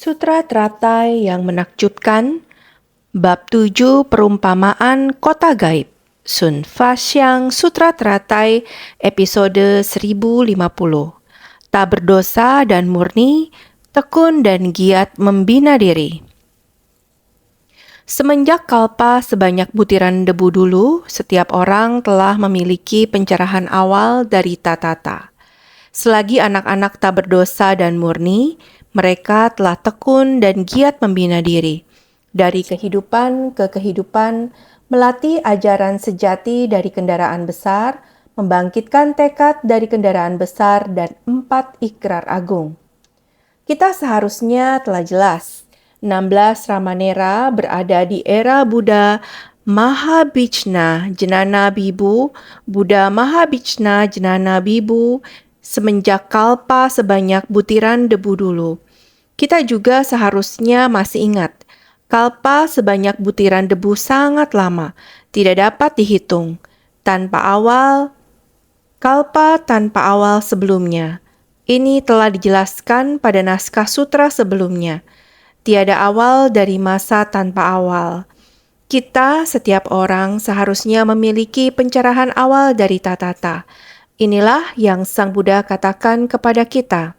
Sutra Teratai yang menakjubkan, Bab 7 Perumpamaan Kota Gaib, Sun Faxiang Sutra Teratai, episode 1050. Tak berdosa dan murni, tekun dan giat membina diri. Semenjak kalpa sebanyak butiran debu dulu, setiap orang telah memiliki pencerahan awal dari tatata. Selagi anak-anak tak berdosa dan murni, mereka telah tekun dan giat membina diri. Dari kehidupan ke kehidupan, melatih ajaran sejati dari kendaraan besar, membangkitkan tekad dari kendaraan besar dan 4 ikrar agung. Kita seharusnya telah jelas, 16 Ramanera berada di era Buddha Mahabhijna Jnana Bibu, Buddha Mahabhijna Jnana Bibu, semenjak kalpa sebanyak butiran debu dulu. Kita juga seharusnya masih ingat, kalpa sebanyak butiran debu sangat lama, tidak dapat dihitung, kalpa tanpa awal sebelumnya. Ini telah dijelaskan pada naskah sutra sebelumnya. Tiada awal dari masa tanpa awal. Kita, setiap orang, seharusnya memiliki pencerahan awal dari tatata. Inilah yang Sang Buddha katakan kepada kita.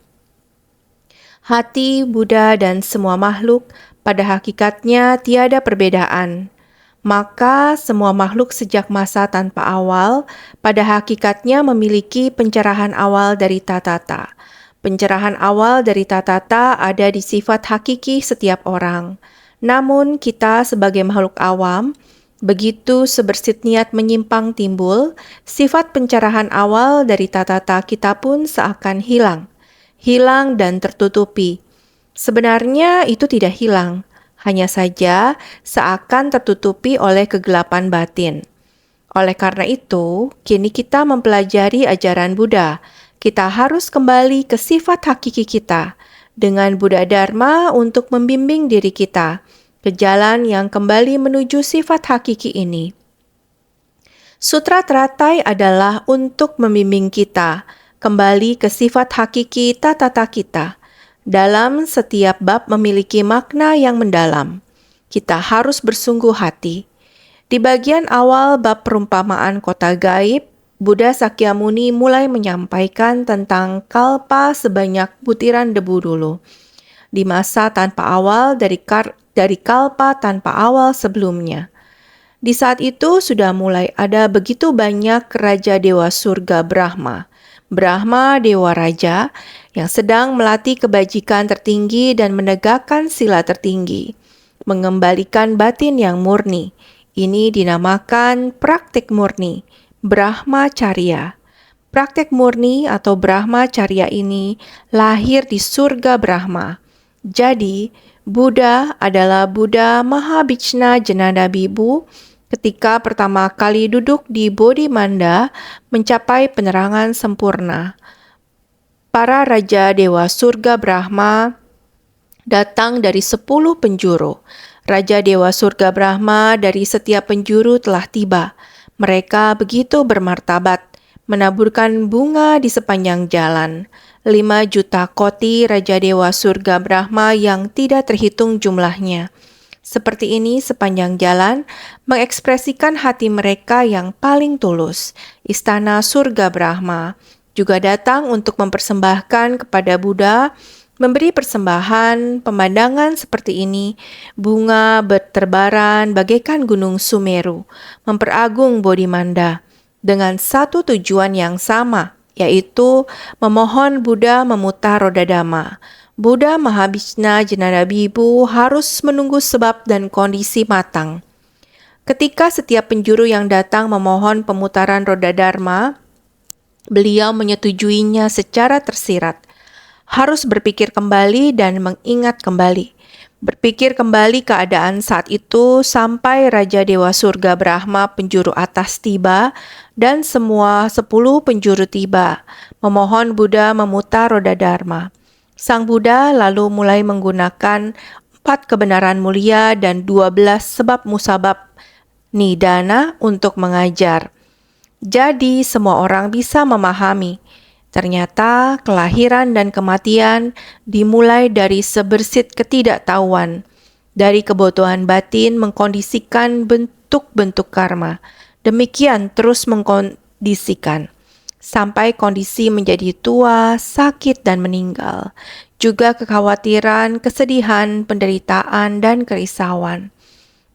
Hati, Buddha, dan semua makhluk pada hakikatnya tiada perbedaan. Maka semua makhluk sejak masa tanpa awal pada hakikatnya memiliki pencerahan awal dari tatata. Pencerahan awal dari tatata ada di sifat hakiki setiap orang. Namun kita sebagai makhluk awam, begitu sebersit niat menyimpang timbul, sifat pencerahan awal dari tatata kita pun seakan hilang dan tertutupi. Sebenarnya itu tidak hilang, hanya saja seakan tertutupi oleh kegelapan batin. Oleh karena itu, kini kita mempelajari ajaran Buddha. Kita harus kembali ke sifat hakiki kita dengan Buddha Dharma untuk membimbing diri kita ke jalan yang kembali menuju sifat hakiki ini. Sutra Teratai adalah untuk membimbing kita kembali ke sifat hakiki tatata kita. Dalam setiap bab memiliki makna yang mendalam. Kita harus bersungguh hati. Di bagian awal bab perumpamaan kota gaib, Buddha Sakyamuni mulai menyampaikan tentang kalpa sebanyak butiran debu dulu. Di masa tanpa awal dari kalpa tanpa awal sebelumnya. Di saat itu sudah mulai ada begitu banyak raja dewa surga Brahma Dewa Raja, yang sedang melatih kebajikan tertinggi dan menegakkan sila tertinggi, mengembalikan batin yang murni. Ini dinamakan praktik murni, Brahmacharya. Praktik murni atau Brahmacharya ini lahir di surga Brahma. Jadi, Buddha adalah Buddha Mahabhijna Jnana Bibu ketika pertama kali duduk di Bodhimanda mencapai penerangan sempurna. Para Raja Dewa Surga Brahma datang dari 10 penjuru. Raja Dewa Surga Brahma dari setiap penjuru telah tiba. Mereka begitu bermartabat, menaburkan bunga di sepanjang jalan. 5 juta koti Raja Dewa Surga Brahma yang tidak terhitung jumlahnya. Seperti ini sepanjang jalan mengekspresikan hati mereka yang paling tulus. Istana surga Brahma juga datang untuk mempersembahkan kepada Buddha, memberi persembahan, pemandangan seperti ini, bunga berterbaran bagaikan gunung Sumeru, memperagung Bodhimanda, dengan satu tujuan yang sama, yaitu memohon Buddha memutar roda dhamma. Buddha Mahabhijna Jnana Bibu harus menunggu sebab dan kondisi matang. Ketika setiap penjuru yang datang memohon pemutaran roda dharma, beliau menyetujuinya secara tersirat. Harus berpikir kembali dan mengingat kembali. Berpikir kembali keadaan saat itu sampai Raja Dewa Surga Brahma penjuru atas tiba dan semua 10 penjuru tiba, memohon Buddha memutar roda dharma. Sang Buddha lalu mulai menggunakan 4 kebenaran mulia dan 12 sebab musabab nidana untuk mengajar. Jadi semua orang bisa memahami. Ternyata kelahiran dan kematian dimulai dari sebersit ketidaktahuan, dari kebutuhan batin mengkondisikan bentuk-bentuk karma. Demikian terus mengkondisikan, sampai kondisi menjadi tua, sakit, dan meninggal. Juga kekhawatiran, kesedihan, penderitaan, dan kerisauan.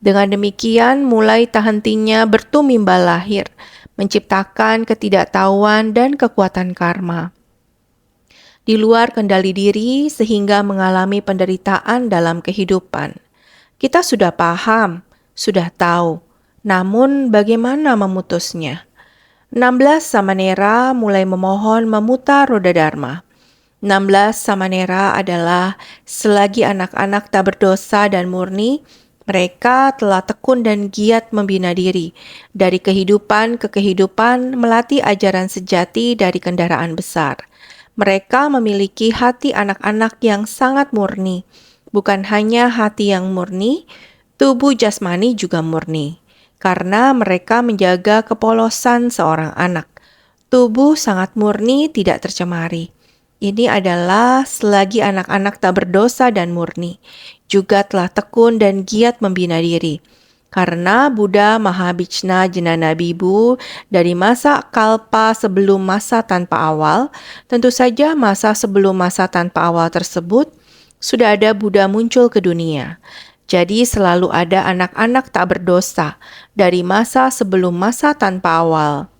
Dengan demikian, mulai tak hentinya bertumimbal lahir, menciptakan ketidaktahuan dan kekuatan karma di luar kendali diri sehingga mengalami penderitaan dalam kehidupan. Kita sudah paham, sudah tahu, namun bagaimana memutusnya? 16 Samanera mulai memohon memutar roda Dharma. 16 Samanera adalah selagi anak-anak tak berdosa dan murni, mereka telah tekun dan giat membina diri. Dari kehidupan ke kehidupan melatih ajaran sejati dari kendaraan besar. Mereka memiliki hati anak-anak yang sangat murni. Bukan hanya hati yang murni, tubuh jasmani juga murni. Karena mereka menjaga kepolosan seorang anak. Tubuh sangat murni, tidak tercemari. Ini adalah selagi anak-anak tak berdosa dan murni, juga telah tekun dan giat membina diri. Karena Buddha Mahabhijna Jnana Bibu dari masa kalpa sebelum masa tanpa awal, tentu saja masa sebelum masa tanpa awal tersebut, sudah ada Buddha muncul ke dunia. Jadi selalu ada anak-anak tak berdosa dari masa sebelum masa tanpa awal.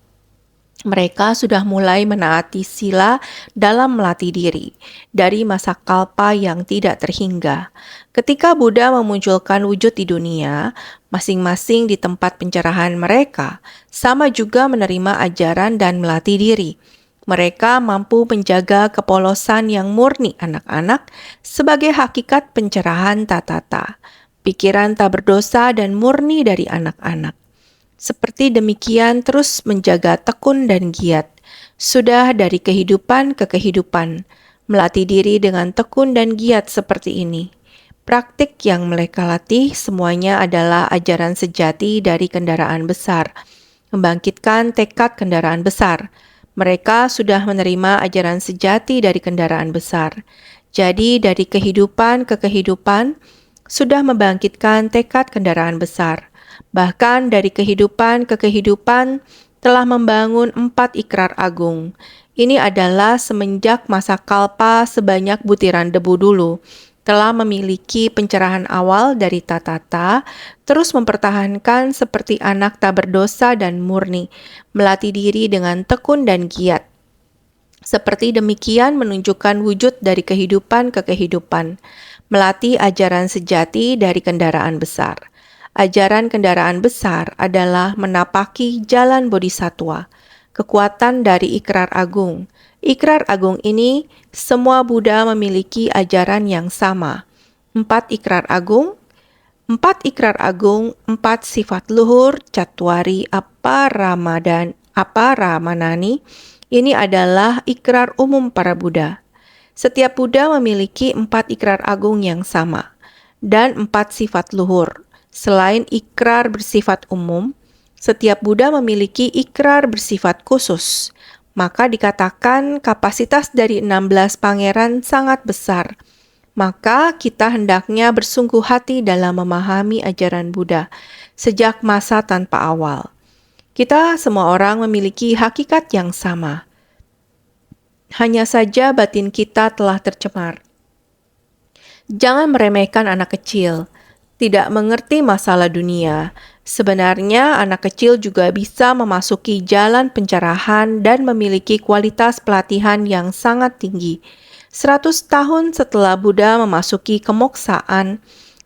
Mereka sudah mulai menaati sila dalam melatih diri dari masa kalpa yang tidak terhingga. Ketika Buddha memunculkan wujud di dunia, masing-masing di tempat pencerahan mereka, sama juga menerima ajaran dan melatih diri. Mereka mampu menjaga kepolosan yang murni anak-anak sebagai hakikat pencerahan tatata, pikiran tak berdosa dan murni dari anak-anak. Seperti demikian terus menjaga tekun dan giat, sudah dari kehidupan ke kehidupan, melatih diri dengan tekun dan giat seperti ini. Praktik yang mereka latih semuanya adalah ajaran sejati dari kendaraan besar, membangkitkan tekad kendaraan besar. Mereka sudah menerima ajaran sejati dari kendaraan besar. Jadi dari kehidupan ke kehidupan, sudah membangkitkan tekad kendaraan besar. Bahkan dari kehidupan ke kehidupan telah membangun 4 ikrar agung. Ini adalah semenjak masa kalpa sebanyak butiran debu dulu, telah memiliki pencerahan awal dari tatata, terus mempertahankan seperti anak tak berdosa dan murni, melatih diri dengan tekun dan giat. Seperti demikian menunjukkan wujud dari kehidupan ke kehidupan, melatih ajaran sejati dari kendaraan besar. Ajaran kendaraan besar adalah menapaki jalan bodhisattva, kekuatan dari ikrar agung. Ikrar agung ini, semua Buddha memiliki ajaran yang sama. 4 ikrar agung, 4 sifat luhur, Cattwari Aparamanani. Ini adalah ikrar umum para Buddha. Setiap Buddha memiliki 4 ikrar agung yang sama, dan 4 sifat luhur. Selain ikrar bersifat umum, setiap Buddha memiliki ikrar bersifat khusus. Maka dikatakan kapasitas dari 16 pangeran sangat besar. Maka kita hendaknya bersungguh hati dalam memahami ajaran Buddha sejak masa tanpa awal. Kita semua orang memiliki hakikat yang sama. Hanya saja batin kita telah tercemar. Jangan meremehkan anak kecil. Tidak mengerti masalah dunia. Sebenarnya anak kecil juga bisa memasuki jalan pencerahan dan memiliki kualitas pelatihan yang sangat tinggi. 100 tahun setelah Buddha memasuki kemoksaan,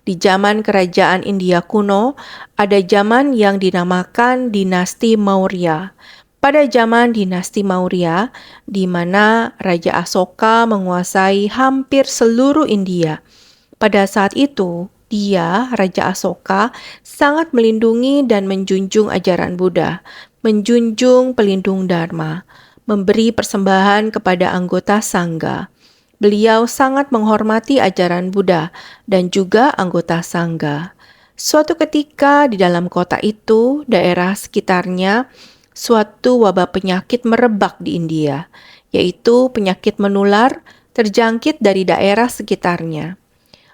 di zaman kerajaan India kuno, ada zaman yang dinamakan dinasti Maurya. Pada zaman dinasti Maurya, di mana Raja Asoka menguasai hampir seluruh India. Pada saat itu, dia, Raja Asoka, sangat melindungi dan menjunjung ajaran Buddha, menjunjung pelindung Dharma, memberi persembahan kepada anggota Sangha. Beliau sangat menghormati ajaran Buddha dan juga anggota Sangha. Suatu ketika di dalam kota itu, daerah sekitarnya, suatu wabah penyakit merebak di India. yaitu penyakit menular terjangkit dari daerah sekitarnya.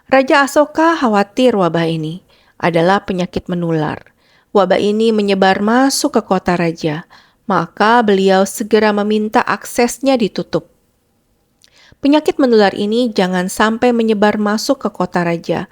Raja Asoka khawatir wabah ini adalah penyakit menular. Wabah ini menyebar masuk ke kota raja, maka beliau segera meminta aksesnya ditutup. Penyakit menular ini jangan sampai menyebar masuk ke kota raja,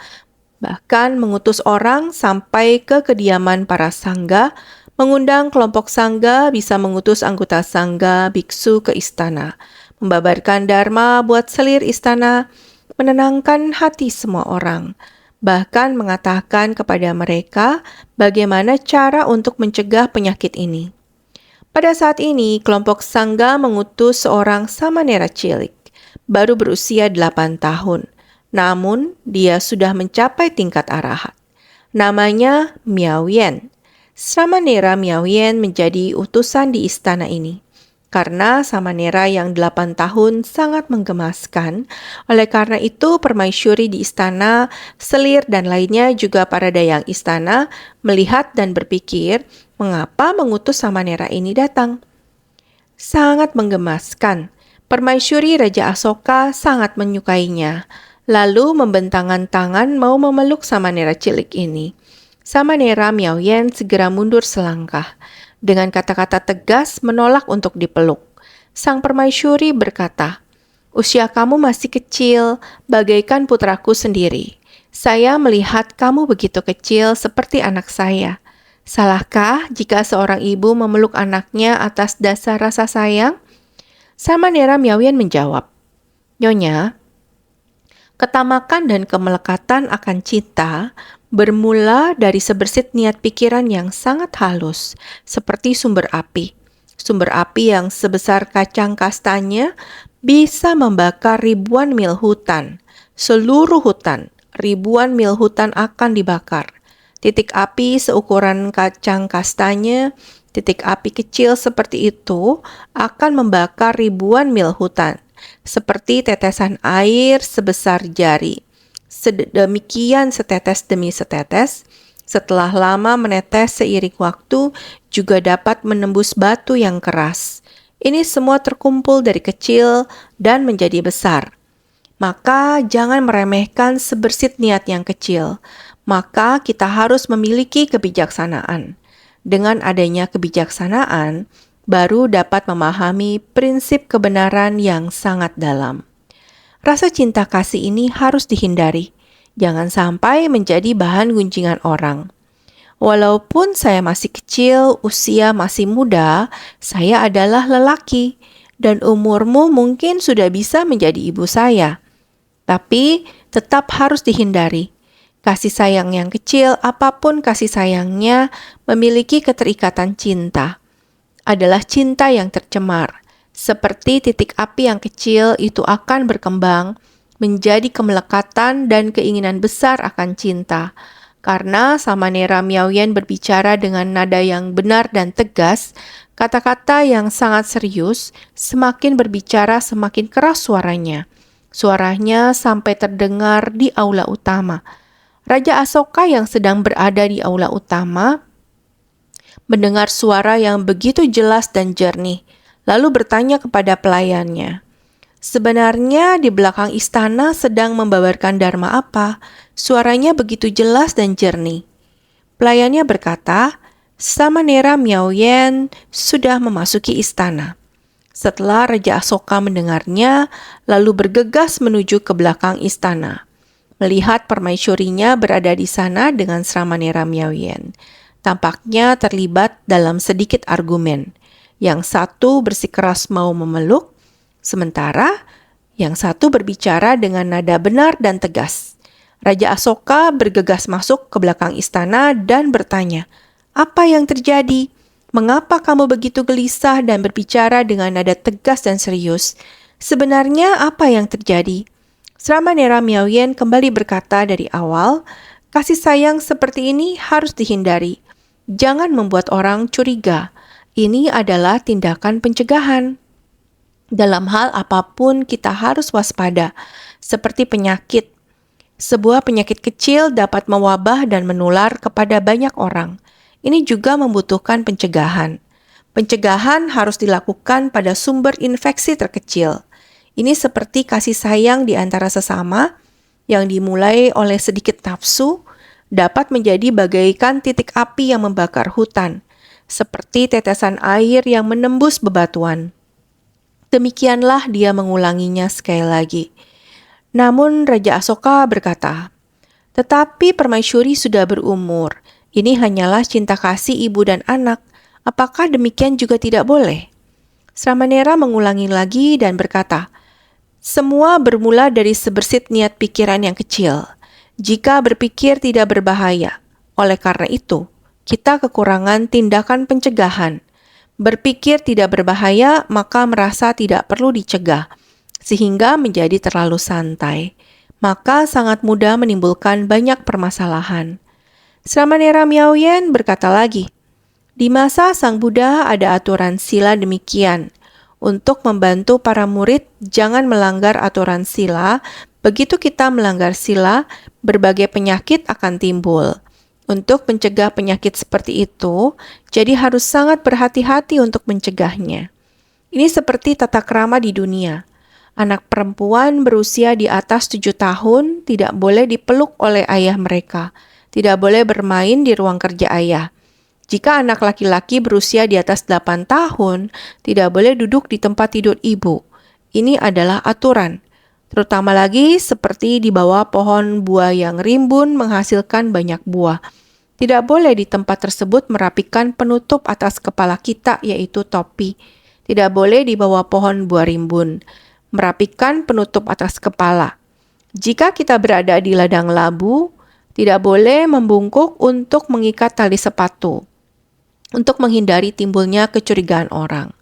bahkan mengutus orang sampai ke kediaman para sangga, mengundang kelompok sangga, bisa mengutus anggota sangga biksu ke istana, membabarkan dharma buat selir istana, menenangkan hati semua orang, bahkan mengatakan kepada mereka bagaimana cara untuk mencegah penyakit ini. Pada saat ini, kelompok sangga mengutus seorang samanera cilik, baru berusia 8 tahun. Namun, dia sudah mencapai tingkat arahat. Namanya Miao Yen. Samanera Miao Yen menjadi utusan di istana ini. Karena samanera yang 8 tahun sangat menggemaskan, oleh karena itu permaisuri di istana, selir dan lainnya juga para dayang istana melihat dan berpikir mengapa mengutus samanera ini datang. Sangat menggemaskan. Permaisuri Raja Asoka sangat menyukainya, lalu membentangkan tangan mau memeluk samanera cilik ini. Samanera Miao Yen segera mundur selangkah. Dengan kata-kata tegas menolak untuk dipeluk. Sang permaisuri berkata, "Usia kamu masih kecil, bagaikan putraku sendiri. Saya melihat kamu begitu kecil seperti anak saya. Salahkah jika seorang ibu memeluk anaknya atas dasar rasa sayang?" Samanera Miao Yen menjawab, "Nyonya, ketamakan dan kemelekatan akan cinta bermula dari sebersit niat pikiran yang sangat halus, seperti sumber api. Sumber api yang sebesar kacang kastanya bisa membakar ribuan mil hutan. Seluruh hutan, ribuan mil hutan akan dibakar. Titik api seukuran kacang kastanya, titik api kecil seperti itu akan membakar ribuan mil hutan, seperti tetesan air sebesar jari. Sedemikian setetes demi setetes, setelah lama menetes seiring waktu, juga dapat menembus batu yang keras. Ini semua terkumpul dari kecil dan menjadi besar. Maka jangan meremehkan sebersit niat yang kecil. Maka kita harus memiliki kebijaksanaan. Dengan adanya kebijaksanaan, baru dapat memahami prinsip kebenaran yang sangat dalam. Rasa cinta kasih ini harus dihindari. Jangan sampai menjadi bahan gunjingan orang. Walaupun saya masih kecil, usia masih muda, saya adalah lelaki, dan umurmu mungkin sudah bisa menjadi ibu saya. Tapi tetap harus dihindari. Kasih sayang yang kecil, apapun kasih sayangnya, memiliki keterikatan cinta. Adalah cinta yang tercemar. Seperti titik api yang kecil itu akan berkembang menjadi kemelekatan dan keinginan besar akan cinta. Karena Samanera Miao Yen berbicara dengan nada yang benar dan tegas, kata-kata yang sangat serius, semakin berbicara semakin keras suaranya. Suaranya sampai terdengar di aula utama. Raja Asoka yang sedang berada di aula utama mendengar suara yang begitu jelas dan jernih, lalu bertanya kepada pelayannya, "Sebenarnya di belakang istana sedang membabarkan dharma apa? Suaranya begitu jelas dan jernih." Pelayannya berkata, "Samanera Miao Yen sudah memasuki istana." Setelah Raja Asoka mendengarnya, lalu bergegas menuju ke belakang istana. Melihat permaisurinya berada di sana dengan Samanera Miao Yen. Tampaknya terlibat dalam sedikit argumen. Yang satu bersikeras mau memeluk, sementara yang satu berbicara dengan nada benar dan tegas. Raja Asoka bergegas masuk ke belakang istana dan bertanya, "Apa yang terjadi? Mengapa kamu begitu gelisah dan berbicara dengan nada tegas dan serius? Sebenarnya apa yang terjadi?" Samanera Miao Yen kembali berkata dari awal, "Kasih sayang seperti ini harus dihindari. Jangan membuat orang curiga. Ini adalah tindakan pencegahan. Dalam hal apapun kita harus waspada, seperti penyakit. Sebuah penyakit kecil dapat mewabah dan menular kepada banyak orang. Ini juga membutuhkan pencegahan. Pencegahan harus dilakukan pada sumber infeksi terkecil. Ini seperti kasih sayang di antara sesama yang dimulai oleh sedikit nafsu dapat menjadi bagaikan titik api yang membakar hutan, seperti tetesan air yang menembus bebatuan. Demikianlah dia mengulanginya sekali lagi. Namun Raja Asoka berkata, "Tetapi permaisuri sudah berumur. Ini hanyalah cinta kasih ibu dan anak. Apakah demikian juga tidak boleh?" Sramanera mengulangi lagi dan berkata, "Semua bermula dari sebersit niat pikiran yang kecil. Jika berpikir tidak berbahaya. Oleh karena itu, kita kekurangan tindakan pencegahan. Berpikir tidak berbahaya, maka merasa tidak perlu dicegah, sehingga menjadi terlalu santai. Maka sangat mudah menimbulkan banyak permasalahan." Sramanera Miaoyen berkata lagi, "Di masa Sang Buddha ada aturan sila demikian. Untuk membantu para murid jangan melanggar aturan sila, begitu kita melanggar sila, berbagai penyakit akan timbul. Untuk mencegah penyakit seperti itu, jadi harus sangat berhati-hati untuk mencegahnya. Ini seperti tata krama di dunia. Anak perempuan berusia di atas 7 tahun tidak boleh dipeluk oleh ayah mereka, tidak boleh bermain di ruang kerja ayah. Jika anak laki-laki berusia di atas 8 tahun, tidak boleh duduk di tempat tidur ibu. Ini adalah aturan, terutama lagi seperti di bawah pohon buah yang rimbun menghasilkan banyak buah. Tidak boleh di tempat tersebut merapikan penutup atas kepala kita, yaitu topi. Tidak boleh di bawah pohon buah rimbun merapikan penutup atas kepala. Jika kita berada di ladang labu, tidak boleh membungkuk untuk mengikat tali sepatu, untuk menghindari timbulnya kecurigaan orang.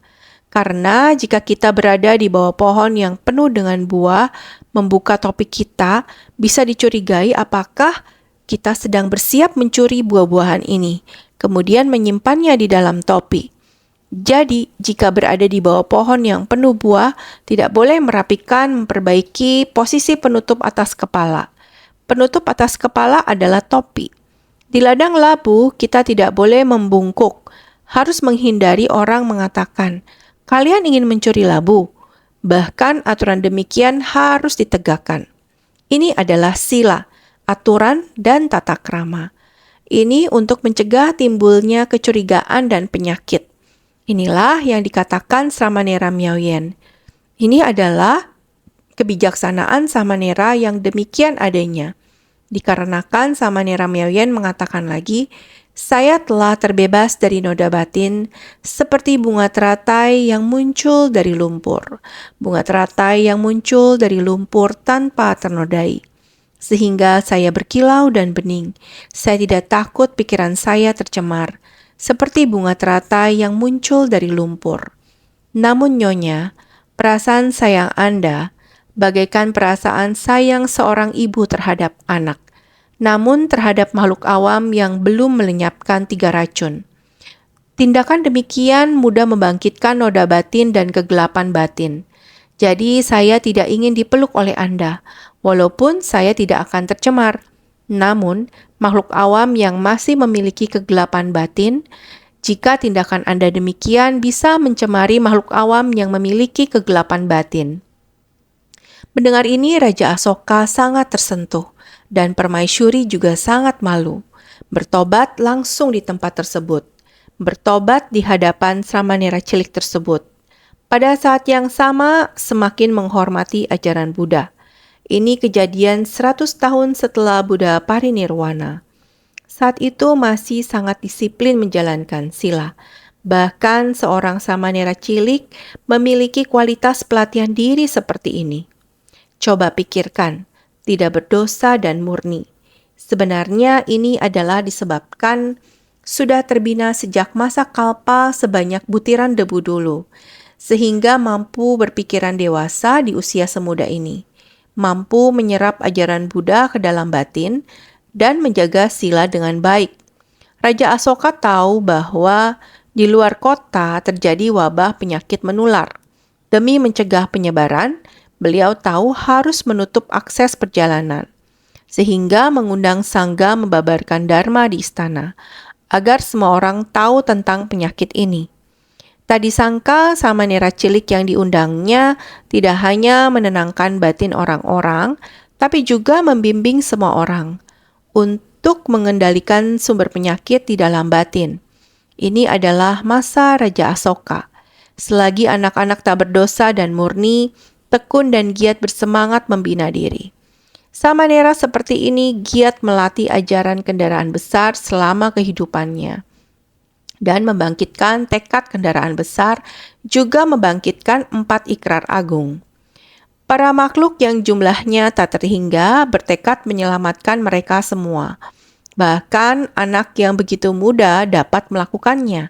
Karena jika kita berada di bawah pohon yang penuh dengan buah, membuka topi kita, bisa dicurigai apakah kita sedang bersiap mencuri buah-buahan ini, kemudian menyimpannya di dalam topi. Jadi, jika berada di bawah pohon yang penuh buah, tidak boleh merapikan, memperbaiki posisi penutup atas kepala. Penutup atas kepala adalah topi. Di ladang labu, kita tidak boleh membungkuk. Harus menghindari orang mengatakan, "Kalian ingin mencuri labu." Bahkan aturan demikian harus ditegakkan. Ini adalah sila, aturan, dan tata krama. Ini untuk mencegah timbulnya kecurigaan dan penyakit. Inilah yang dikatakan Sramanera Miaoyen. Ini adalah kebijaksanaan Samanera yang demikian adanya. Dikarenakan Samanera Miaoyen mengatakan lagi, "Saya telah terbebas dari noda batin seperti bunga teratai yang muncul dari lumpur. Bunga teratai yang muncul dari lumpur tanpa ternodai. Sehingga saya berkilau dan bening. Saya tidak takut pikiran saya tercemar, seperti bunga teratai yang muncul dari lumpur. Namun Nyonya, perasaan sayang Anda bagaikan perasaan sayang seorang ibu terhadap anak, namun terhadap makhluk awam yang belum melenyapkan 3 racun. Tindakan demikian mudah membangkitkan noda batin dan kegelapan batin. Jadi saya tidak ingin dipeluk oleh Anda, walaupun saya tidak akan tercemar. Namun, makhluk awam yang masih memiliki kegelapan batin, jika tindakan Anda demikian bisa mencemari makhluk awam yang memiliki kegelapan batin." Mendengar ini, Raja Asoka sangat tersentuh, dan permaisuri juga sangat malu. Bertobat langsung di tempat tersebut. Bertobat di hadapan Sramanera cilik tersebut. Pada saat yang sama, semakin menghormati ajaran Buddha. Ini kejadian 100 tahun setelah Buddha parinirwana. Saat itu masih sangat disiplin menjalankan sila. Bahkan seorang Samanera cilik memiliki kualitas pelatihan diri seperti ini. Coba pikirkan, tidak berdosa dan murni. Sebenarnya ini adalah disebabkan sudah terbina sejak masa kalpa sebanyak butiran debu dulu, sehingga mampu berpikiran dewasa di usia semuda ini. Mampu menyerap ajaran Buddha ke dalam batin dan menjaga sila dengan baik. Raja Asoka tahu bahwa di luar kota terjadi wabah penyakit menular. Demi mencegah penyebaran, beliau tahu harus menutup akses perjalanan, sehingga mengundang sangga membabarkan dharma di istana, agar semua orang tahu tentang penyakit ini. Tak disangka Samanera cilik yang diundangnya tidak hanya menenangkan batin orang-orang, tapi juga membimbing semua orang untuk mengendalikan sumber penyakit di dalam batin. Ini adalah masa Raja Asoka. Selagi anak-anak tak berdosa dan murni, tekun dan giat bersemangat membina diri. Samanera seperti ini giat melatih ajaran kendaraan besar selama kehidupannya dan membangkitkan tekad kendaraan besar, juga membangkitkan 4 ikrar agung. Para makhluk yang jumlahnya tak terhingga bertekad menyelamatkan mereka semua. Bahkan anak yang begitu muda dapat melakukannya.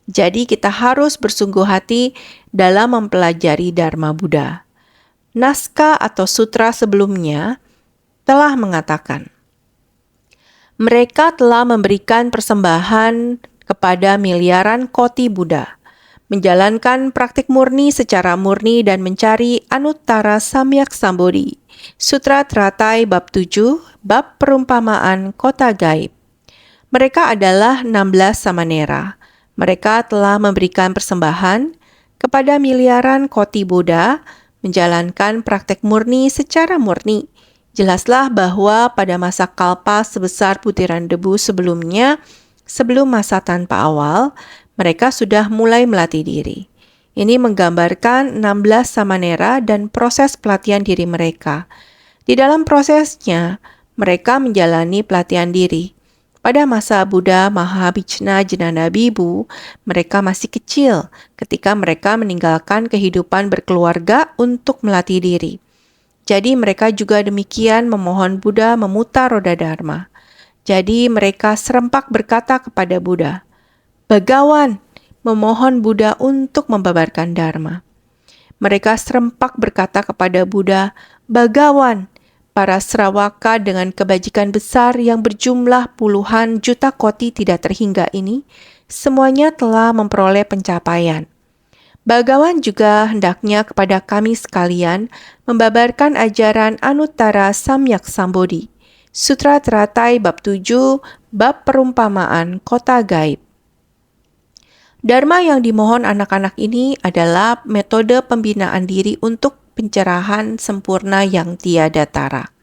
Jadi kita harus bersungguh hati dalam mempelajari Dharma Buddha. Naskah atau sutra sebelumnya telah mengatakan, mereka telah memberikan persembahan kepada miliaran koti Buddha, menjalankan praktik murni secara murni dan mencari Anuttara Samyak Sambodhi. Sutra Teratai Bab 7, Bab Perumpamaan Kota Gaib. Mereka adalah 16 Samanera. Mereka telah memberikan persembahan kepada miliaran koti Buddha, menjalankan praktek murni secara murni. Jelaslah bahwa pada masa kalpa sebesar butiran debu sebelumnya, sebelum masa tanpa awal, mereka sudah mulai melatih diri. Ini menggambarkan 16 Samanera dan proses pelatihan diri mereka. Di dalam prosesnya, mereka menjalani pelatihan diri. Pada masa Buddha Mahabhijna Jenana Bibu, mereka masih kecil ketika mereka meninggalkan kehidupan berkeluarga untuk melatih diri. Jadi mereka juga demikian memohon Buddha memutar roda Dharma. Jadi mereka serempak berkata kepada Buddha, "Bagawan," memohon Buddha untuk membabarkan Dharma. Mereka serempak berkata kepada Buddha, "Bagawan," para Sravaka dengan kebajikan besar yang berjumlah puluhan juta koti tidak terhingga ini, semuanya telah memperoleh pencapaian. Bagawan juga hendaknya kepada kami sekalian membabarkan ajaran Anuttara Samyak Sambodhi. Sutra Teratai Bab 7, Bab Perumpamaan Kota Gaib. Dharma yang dimohon anak-anak ini adalah metode pembinaan diri untuk pencerahan sempurna yang tiada tara.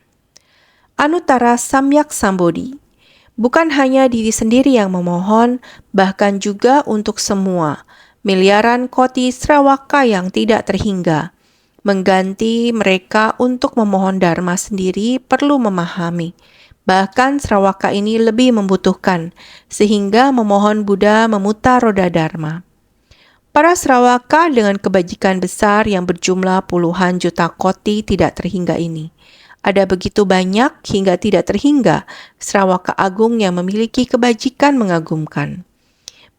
Anuttara Samyak Sambodhi. Bukan hanya diri sendiri yang memohon, bahkan juga untuk semua, miliaran koti Sravaka yang tidak terhingga. Mengganti mereka untuk memohon Dharma sendiri perlu memahami. Bahkan Sravaka ini lebih membutuhkan, sehingga memohon Buddha memutar roda Dharma. Para Sravaka dengan kebajikan besar yang berjumlah puluhan juta koti tidak terhingga ini. Ada begitu banyak hingga tidak terhingga Sravaka agung yang memiliki kebajikan mengagumkan.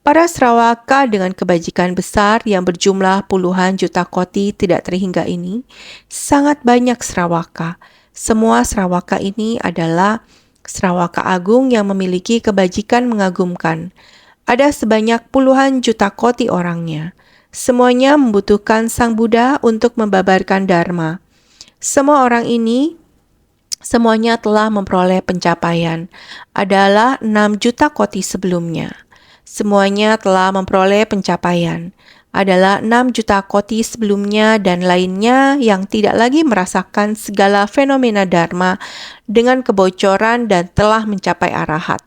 Para Sravaka dengan kebajikan besar yang berjumlah puluhan juta koti tidak terhingga ini, sangat banyak Sravaka. Semua Sravaka ini adalah Sravaka agung yang memiliki kebajikan mengagumkan. Ada sebanyak puluhan juta koti orangnya. Semuanya membutuhkan Sang Buddha untuk membabarkan Dharma. Semua orang ini semuanya telah memperoleh pencapaian. Adalah 6 juta koti sebelumnya. Semuanya telah memperoleh pencapaian. Adalah 6 juta koti sebelumnya dan lainnya yang tidak lagi merasakan segala fenomena Dharma dengan kebocoran dan telah mencapai arahat.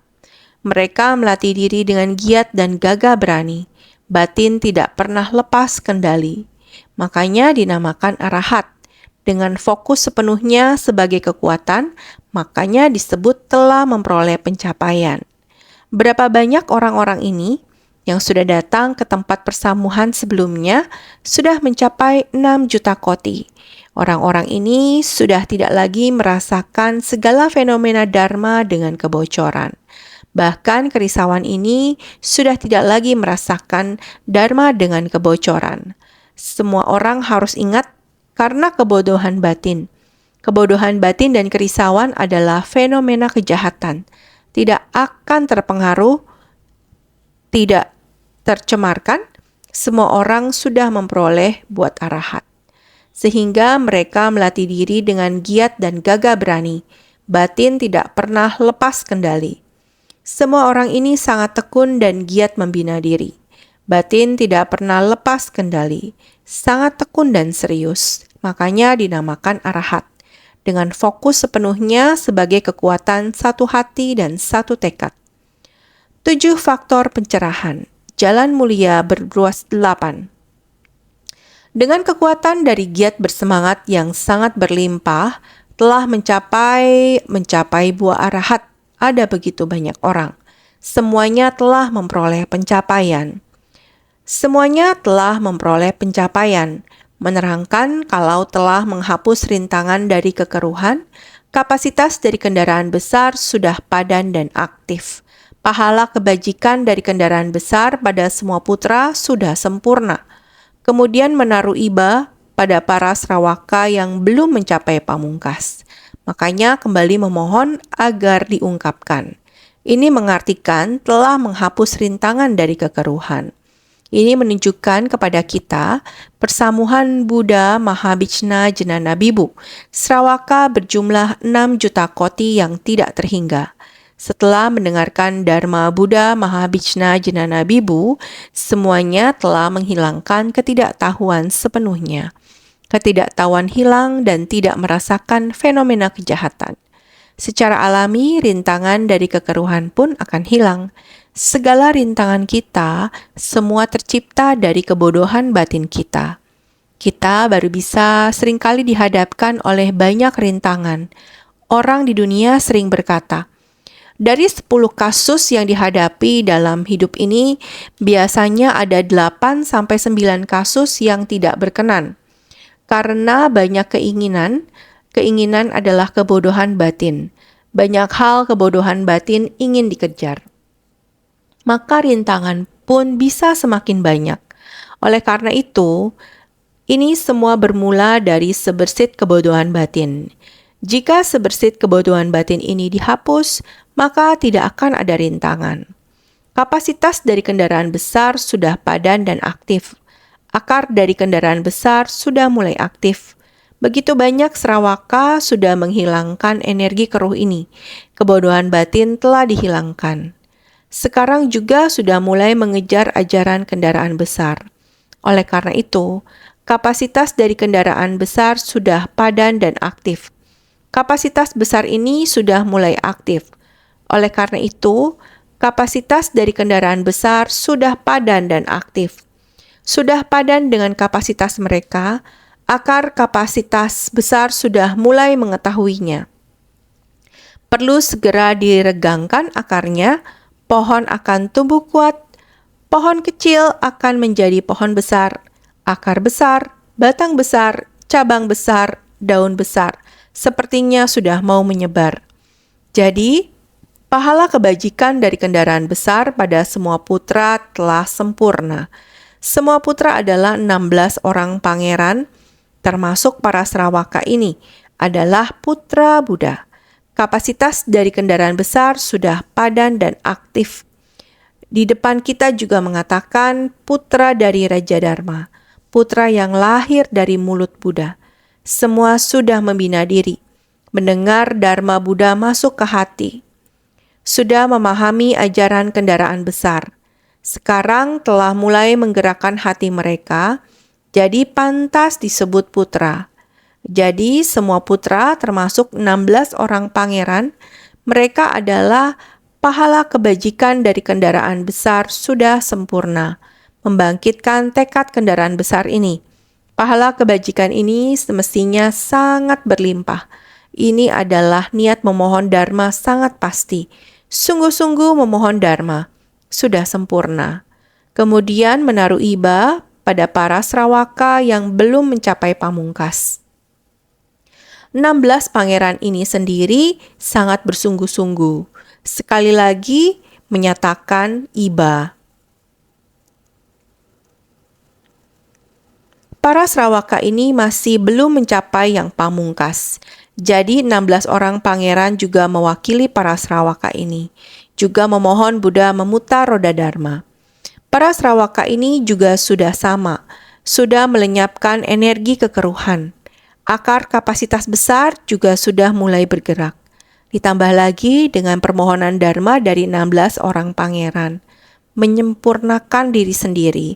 Mereka melatih diri dengan giat dan gagah berani. Batin tidak pernah lepas kendali. Makanya dinamakan arahat. Dengan fokus sepenuhnya sebagai kekuatan, makanya disebut telah memperoleh pencapaian. Berapa banyak orang-orang ini yang sudah datang ke tempat persamuhan sebelumnya sudah mencapai 6 juta koti. Orang-orang ini sudah tidak lagi merasakan segala fenomena Dharma dengan kebocoran. Bahkan kerisauan ini sudah tidak lagi merasakan Dharma dengan kebocoran. Semua orang harus ingat karena kebodohan batin. Kebodohan batin dan kerisauan adalah fenomena kejahatan. Tidak akan terpengaruh, tidak tercemarkan, semua orang sudah memperoleh buat arahat. Sehingga mereka melatih diri dengan giat dan gagah berani. Batin tidak pernah lepas kendali. Semua orang ini sangat tekun dan giat membina diri. Batin tidak pernah lepas kendali, sangat tekun dan serius, makanya dinamakan arahat, dengan fokus sepenuhnya sebagai kekuatan satu hati dan satu tekad. 7 faktor pencerahan. Jalan mulia berluas 8. Dengan kekuatan dari giat bersemangat yang sangat berlimpah, telah mencapai buah arahat. Ada begitu banyak orang. Semuanya telah memperoleh pencapaian. Menerangkan kalau telah menghapus rintangan dari kekeruhan, kapasitas dari kendaraan besar sudah padan dan aktif. Pahala kebajikan dari kendaraan besar pada semua putra sudah sempurna. Kemudian menaruh iba pada para Srawaka yang belum mencapai pamungkas. Makanya kembali memohon agar diungkapkan. Ini mengartikan telah menghapus rintangan dari kekeruhan. Ini menunjukkan kepada kita persamuhan Buddha Mahabhijna Jnana Bibu, Srawaka berjumlah 6 juta koti yang tidak terhingga. Setelah mendengarkan Dharma Buddha Mahabhijna Jnana Bibu, semuanya telah menghilangkan ketidaktahuan sepenuhnya. Ketidaktahuan hilang dan tidak merasakan fenomena kejahatan. Secara alami, rintangan dari kekeruhan pun akan hilang. Segala rintangan kita, semua tercipta dari kebodohan batin kita. Kita baru bisa seringkali dihadapkan oleh banyak rintangan. Orang di dunia sering berkata, dari 10 kasus yang dihadapi dalam hidup ini, biasanya ada 8-9 kasus yang tidak berkenan. Karena banyak keinginan adalah kebodohan batin. Banyak hal kebodohan batin ingin dikejar. Maka rintangan pun bisa semakin banyak. Oleh karena itu, ini semua bermula dari sebersit kebodohan batin. Jika sebersit kebodohan batin ini dihapus, maka tidak akan ada rintangan. Kapasitas dari kendaraan besar sudah padan dan aktif. Akar dari kendaraan besar sudah mulai aktif. Begitu banyak Srawaka sudah menghilangkan energi keruh ini. Kebodohan batin telah dihilangkan. Sekarang juga sudah mulai mengejar ajaran kendaraan besar. Oleh karena itu, kapasitas dari kendaraan besar sudah padan dan aktif. Kapasitas besar ini sudah mulai aktif. Oleh karena itu, kapasitas dari kendaraan besar sudah padan dan aktif. Sudah padan dengan kapasitas mereka, akar kapasitas besar sudah mulai mengetahuinya. Perlu segera diregangkan akarnya, pohon akan tumbuh kuat, pohon kecil akan menjadi pohon besar, akar besar, batang besar, cabang besar, daun besar, sepertinya sudah mau menyebar. Jadi, pahala kebajikan dari kendaraan besar pada semua putra telah sempurna. Semua putra adalah 16 orang pangeran, termasuk para Srawaka ini, adalah putra Buddha. Kapasitas dari kendaraan besar sudah padan dan aktif. Di depan kita juga mengatakan putra dari Raja Dharma, putra yang lahir dari mulut Buddha. Semua sudah membina diri, mendengar Dharma Buddha masuk ke hati. Sudah memahami ajaran kendaraan besar. Sekarang telah mulai menggerakkan hati mereka, jadi pantas disebut putra. Jadi semua putra termasuk 16 orang pangeran, mereka adalah pahala kebajikan dari kendaraan besar sudah sempurna, membangkitkan tekad kendaraan besar ini. Pahala kebajikan ini semestinya sangat berlimpah. Ini adalah niat memohon Dharma sangat pasti. Sungguh-sungguh memohon Dharma. Sudah sempurna. Kemudian menaruh iba pada para Srawaka yang belum mencapai pamungkas. 16 pangeran ini sendiri sangat bersungguh-sungguh. Sekali lagi menyatakan iba. Para Srawaka ini masih belum mencapai yang pamungkas. Jadi 16 orang pangeran juga mewakili para Srawaka ini. Juga memohon Buddha memutar roda Dharma. Para Srawaka ini juga sudah sama. Sudah melenyapkan energi kekeruhan. Akar kapasitas besar juga sudah mulai bergerak. Ditambah lagi dengan permohonan Dharma dari 16 orang pangeran. menyempurnakan diri sendiri.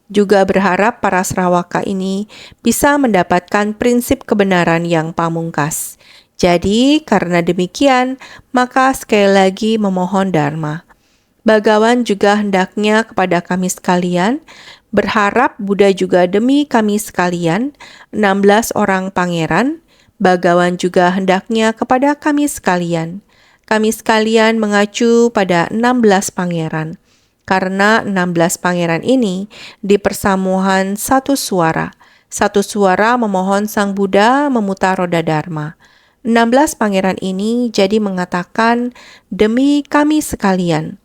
Juga berharap para Srawaka ini bisa mendapatkan prinsip kebenaran yang pamungkas. Jadi, karena demikian, maka sekali lagi memohon Dharma. Bagawan juga hendaknya kepada kami sekalian, berharap Buddha juga demi kami sekalian, 16 orang pangeran. Bagawan juga hendaknya kepada kami sekalian. Kami sekalian mengacu pada 16 pangeran. Karena 16 pangeran ini di persamuhan satu suara. Satu suara memohon Sang Buddha memutar roda Dharma. 16 pangeran ini jadi mengatakan, demi kami sekalian.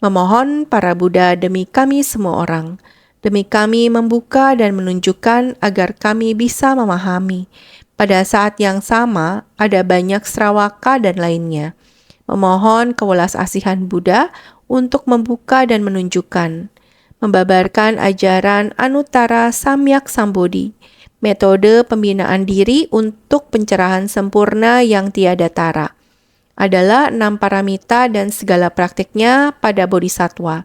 Memohon para Buddha demi kami semua orang. Demi kami membuka dan menunjukkan agar kami bisa memahami. Pada saat yang sama, ada banyak Srawaka dan lainnya. Memohon kewelas asihan Buddha untuk membuka dan menunjukkan, membabarkan ajaran Anuttara Samyak Sambodhi, metode pembinaan diri untuk pencerahan sempurna yang tiada tara, adalah 6 paramita dan segala praktiknya pada bodhisattva.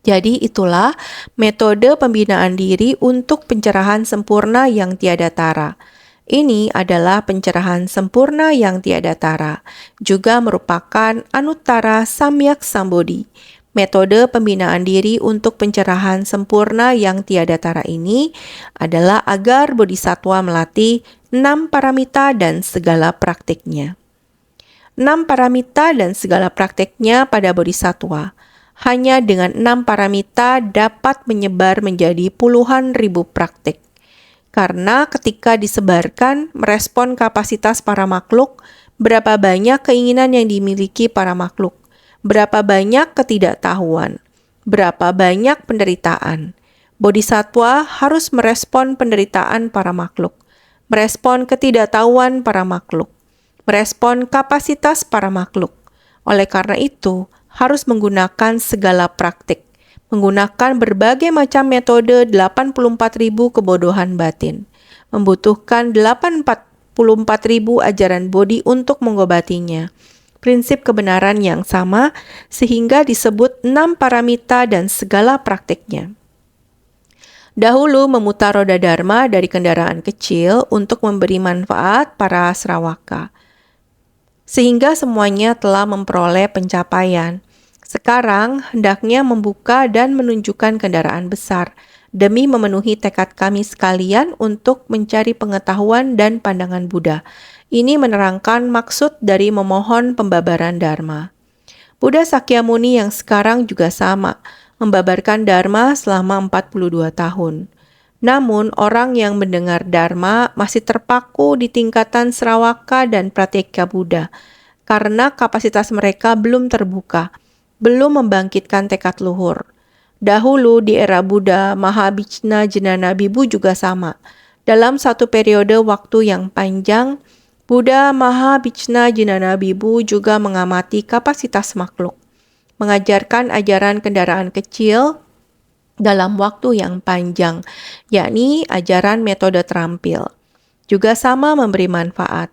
Jadi itulah metode pembinaan diri untuk pencerahan sempurna yang tiada tara. Ini adalah pencerahan sempurna yang tiada tara, juga merupakan Anuttara Samyak Sambodhi. Metode pembinaan diri untuk pencerahan sempurna yang tiada tara ini adalah agar bodhisattva melatih 6 paramita dan segala praktiknya. 6 paramita dan segala praktiknya pada bodhisattva. Hanya dengan 6 paramita dapat menyebar menjadi puluhan ribu praktik. Karena ketika disebarkan, merespon kapasitas para makhluk, berapa banyak keinginan yang dimiliki para makhluk, berapa banyak ketidaktahuan, berapa banyak penderitaan. Bodhisattva harus merespon penderitaan para makhluk, merespon ketidaktahuan para makhluk, merespon kapasitas para makhluk. Oleh karena itu, harus menggunakan segala praktik, menggunakan berbagai macam metode 84.000 kebodohan batin, membutuhkan 84.000 ajaran Bodhi untuk mengobatinya. Prinsip kebenaran yang sama sehingga disebut 6 paramita dan segala praktiknya. Dahulu memutar roda Dharma dari kendaraan kecil untuk memberi manfaat para Srawaka, sehingga semuanya telah memperoleh pencapaian. Sekarang hendaknya membuka dan menunjukkan kendaraan besar demi memenuhi tekad kami sekalian untuk mencari pengetahuan dan pandangan Buddha. Ini menerangkan maksud dari memohon pembabaran Dharma. Buddha Sakyamuni yang sekarang juga sama, membabarkan Dharma selama 42 tahun. Namun orang yang mendengar Dharma masih terpaku di tingkatan Srawaka dan Pratyeka Buddha karena kapasitas mereka belum terbuka, belum membangkitkan tekad luhur. Dahulu di era Buddha, Mahabhijna Jenana Bibu juga sama. Dalam satu periode waktu yang panjang, Buddha Mahabhijna Jenana Bibu juga mengamati kapasitas makhluk, mengajarkan ajaran kendaraan kecil dalam waktu yang panjang, yakni ajaran metode terampil. Juga sama memberi manfaat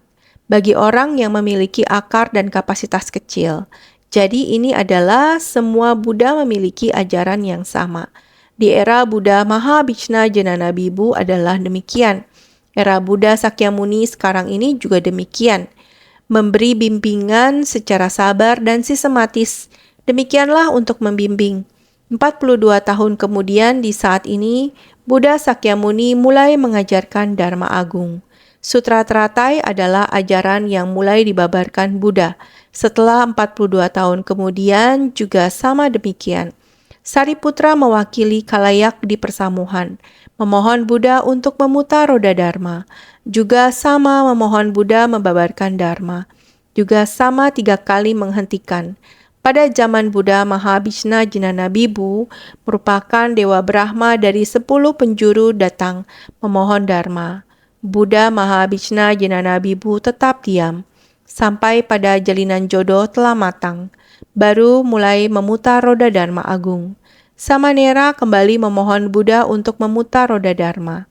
bagi orang yang memiliki akar dan kapasitas kecil. Jadi ini adalah semua Buddha memiliki ajaran yang sama. Di era Buddha Mahabhijna Jenana Bibu adalah demikian. Era Buddha Sakyamuni sekarang ini juga demikian. Memberi bimbingan secara sabar dan sistematis. Demikianlah untuk membimbing. 42 tahun kemudian di saat ini, Buddha Sakyamuni mulai mengajarkan Dharma Agung. Sutra Teratai adalah ajaran yang mulai dibabarkan Buddha. Setelah 42 tahun kemudian juga sama demikian. Sariputra mewakili khalayak di persamuhan, memohon Buddha untuk memutar roda Dharma. Juga sama memohon Buddha membabarkan Dharma. Juga sama 3 kali menghentikan. Pada zaman Buddha Mahabhijna Jenana Bibu merupakan Dewa Brahma dari 10 penjuru datang memohon Dharma. Buddha Mahabhijna Jenana Bibu tetap diam sampai pada jalinan jodoh telah matang, baru mulai memutar roda Dharma Agung. Samanera kembali memohon Buddha untuk memutar roda Dharma.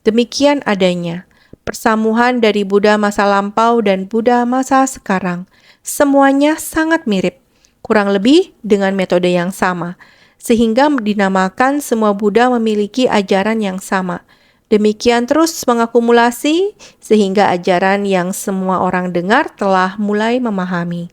Demikian adanya persamuhan dari Buddha masa lampau dan Buddha masa sekarang. Semuanya sangat mirip, kurang lebih dengan metode yang sama. sehingga dinamakan semua Buddha memiliki ajaran yang sama. Demikian terus mengakumulasi sehingga ajaran yang semua orang dengar telah mulai memahami.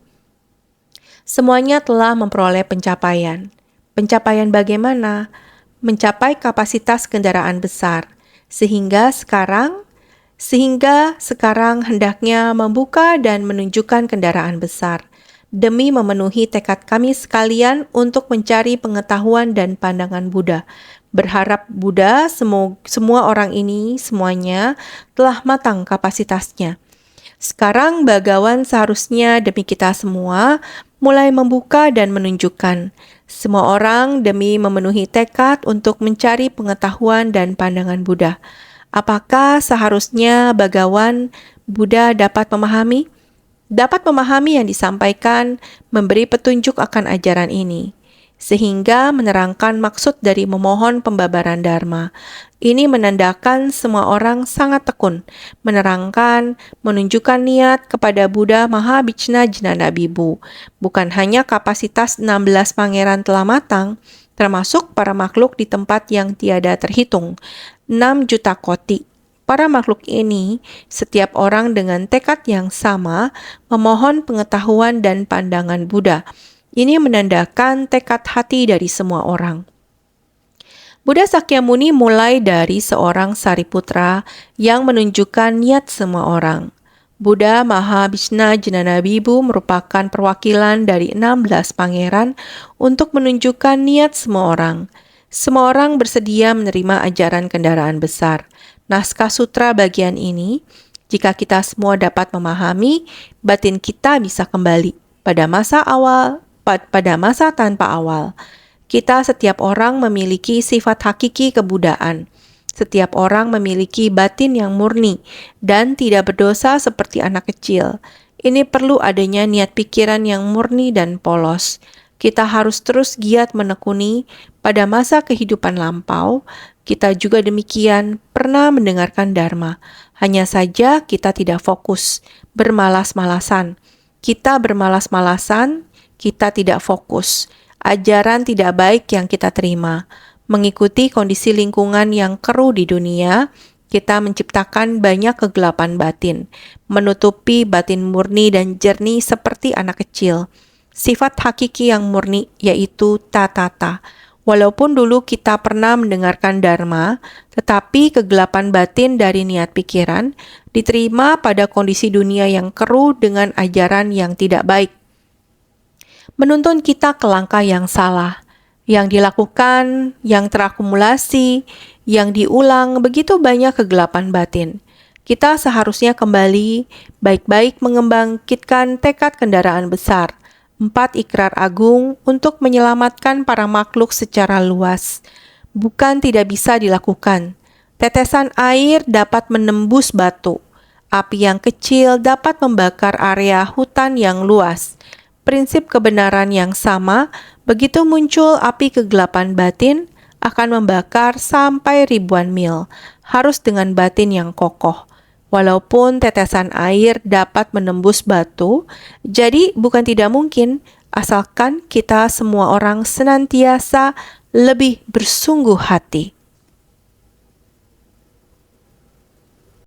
Semuanya telah memperoleh pencapaian. Pencapaian bagaimana? Mencapai kapasitas kendaraan besar. Sehingga sekarang hendaknya membuka dan menunjukkan kendaraan besar. Demi memenuhi tekad kami sekalian untuk mencari pengetahuan dan pandangan Buddha. Berharap Buddha, semua orang ini semuanya telah matang kapasitasnya. Sekarang Bhagawan seharusnya demi kita semua mulai membuka dan menunjukkan. Semua orang demi memenuhi tekad untuk mencari pengetahuan dan pandangan Buddha. Apakah seharusnya Bhagawan Buddha dapat memahami? Dapat memahami yang disampaikan, memberi petunjuk akan ajaran ini, sehingga menerangkan maksud dari memohon pembabaran Dharma. Ini menandakan semua orang sangat tekun, menerangkan, menunjukkan niat kepada Buddha Mahabhijna Jnana Bibu. Bukan hanya kapasitas 16 pangeran telah matang, termasuk para makhluk di tempat yang tiada terhitung, 6 juta koti. Para makhluk ini, setiap orang dengan tekad yang sama, memohon pengetahuan dan pandangan Buddha. Ini menandakan tekad hati dari semua orang. Buddha Sakyamuni mulai dari seorang Sariputra yang menunjukkan niat semua orang. Buddha Mahabhijna Jnana Bibu merupakan perwakilan dari 16 pangeran untuk menunjukkan niat semua orang. Semua orang bersedia menerima ajaran kendaraan besar. Naskah sutra bagian ini, jika kita semua dapat memahami, batin kita bisa kembali pada masa tanpa awal. Kita setiap orang memiliki sifat hakiki kebudaan. Setiap orang memiliki batin yang murni dan tidak berdosa seperti anak kecil. Ini perlu adanya niat pikiran yang murni dan polos. Kita harus terus giat menekuni pada masa kehidupan lampau. Kita juga demikian pernah mendengarkan Dharma. Hanya saja kita tidak fokus, bermalas-malasan. Kita bermalas-malasan, kita tidak fokus. Ajaran tidak baik yang kita terima. Mengikuti kondisi lingkungan yang keruh di dunia, kita menciptakan banyak kegelapan batin, menutupi batin murni dan jernih seperti anak kecil. Sifat hakiki yang murni yaitu tatata. Walaupun dulu kita pernah mendengarkan Dharma, tetapi kegelapan batin dari niat pikiran diterima pada kondisi dunia yang keruh dengan ajaran yang tidak baik. Menuntun kita ke langkah yang salah, yang dilakukan, yang terakumulasi, yang diulang, begitu banyak kegelapan batin. Kita seharusnya kembali baik-baik mengembangkitkan tekad kendaraan besar, 4 ikrar agung untuk menyelamatkan para makhluk secara luas. Bukan tidak bisa dilakukan. Tetesan air dapat menembus batu. Api yang kecil dapat membakar area hutan yang luas. Prinsip kebenaran yang sama, begitu muncul api kegelapan batin, akan membakar sampai ribuan mil. Harus dengan batin yang kokoh. Walaupun tetesan air dapat menembus batu, jadi bukan tidak mungkin, asalkan kita semua orang senantiasa lebih bersungguh hati.